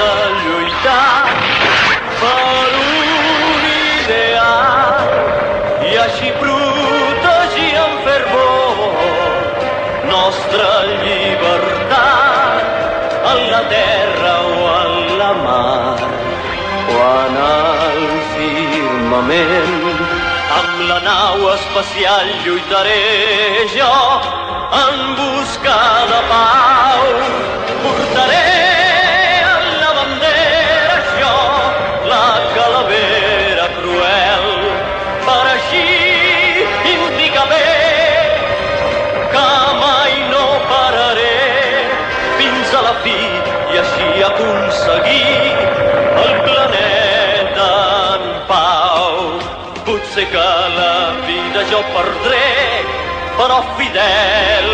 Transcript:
de lluitar per un ideal i així protegir amb fervor nostra llibertat en la terra o en la mar o en el firmament. Amb la nau espacial lluitaré jo en busca de pau. Portaré en la bandera jo la calavera cruel per així indicar bé que mai no pararé fins a la fi i així aconseguir el planeta en pau. Potser que la vida jo perdré, però fidel